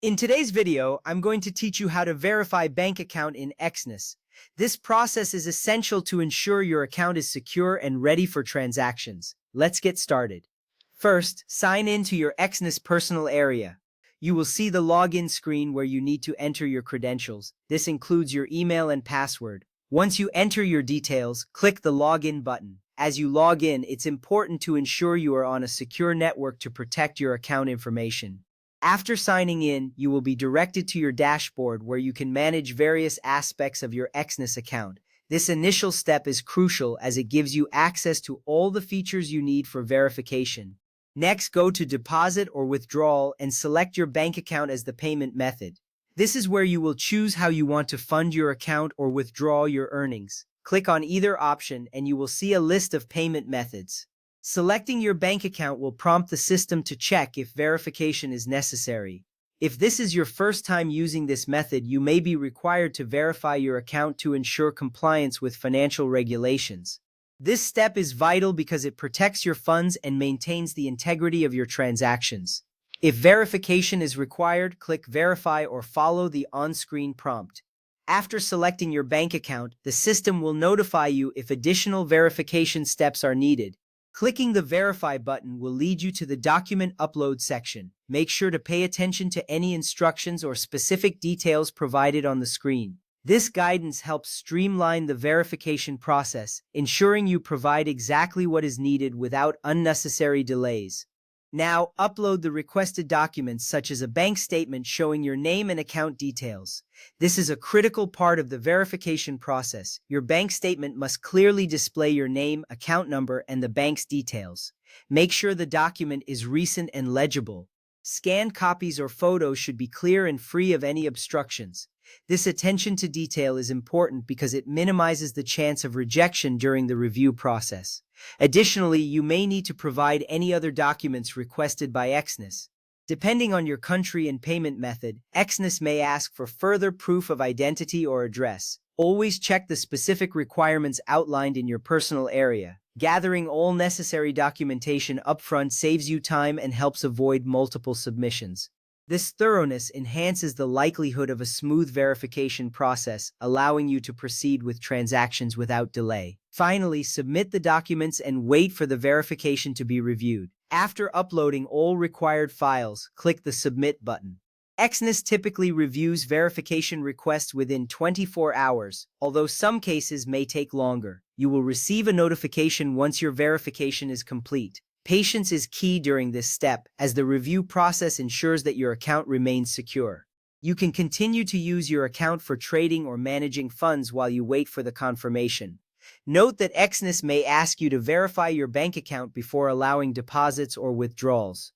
In today's video, I'm going to teach you how to verify bank account in Exness. This process is essential to ensure your account is secure and ready for transactions. Let's get started. First, sign in to your Exness Personal Area. You will see the login screen where you need to enter your credentials. This includes your email and password. Once you enter your details, click the Login button. As you log in, it's important to ensure you are on a secure network to protect your account information. After signing in, you will be directed to your dashboard where you can manage various aspects of your Exness account. This initial step is crucial as it gives you access to all the features you need for verification. Next, go to Deposit or Withdrawal and select your bank account as the payment method. This is where you will choose how you want to fund your account or withdraw your earnings. Click on either option and you will see a list of payment methods. Selecting your bank account will prompt the system to check if verification is necessary. If this is your first time using this method, you may be required to verify your account to ensure compliance with financial regulations. This step is vital because it protects your funds and maintains the integrity of your transactions. If verification is required, click Verify or follow the on-screen prompt. After selecting your bank account, the system will notify you if additional verification steps are needed. Clicking the Verify button will lead you to the Document Upload section. Make sure to pay attention to any instructions or specific details provided on the screen. This guidance helps streamline the verification process, ensuring you provide exactly what is needed without unnecessary delays. Now, upload the requested documents such as a bank statement showing your name and account details. This is a critical part of the verification process. Your bank statement must clearly display your name, account number, and the bank's details. Make sure the document is recent and legible. Scanned copies or photos should be clear and free of any obstructions. This attention to detail is important because it minimizes the chance of rejection during the review process. Additionally, you may need to provide any other documents requested by Exness. Depending on your country and payment method, Exness may ask for further proof of identity or address. Always check the specific requirements outlined in your personal area. Gathering all necessary documentation upfront saves you time and helps avoid multiple submissions. This thoroughness enhances the likelihood of a smooth verification process, allowing you to proceed with transactions without delay. Finally, submit the documents and wait for the verification to be reviewed. After uploading all required files, click the Submit button. Exness typically reviews verification requests within 24 hours, although some cases may take longer. You will receive a notification once your verification is complete. Patience is key during this step, as the review process ensures that your account remains secure. You can continue to use your account for trading or managing funds while you wait for the confirmation. Note that Exness may ask you to verify your bank account before allowing deposits or withdrawals.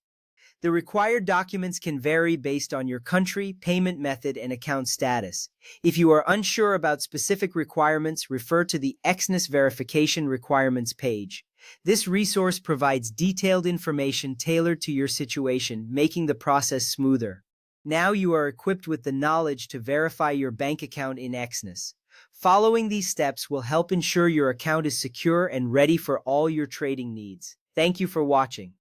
The required documents can vary based on your country, payment method, and account status. If you are unsure about specific requirements, refer to the Exness Verification Requirements page. This resource provides detailed information tailored to your situation, making the process smoother. Now you are equipped with the knowledge to verify your bank account in Exness. Following these steps will help ensure your account is secure and ready for all your trading needs. Thank you for watching.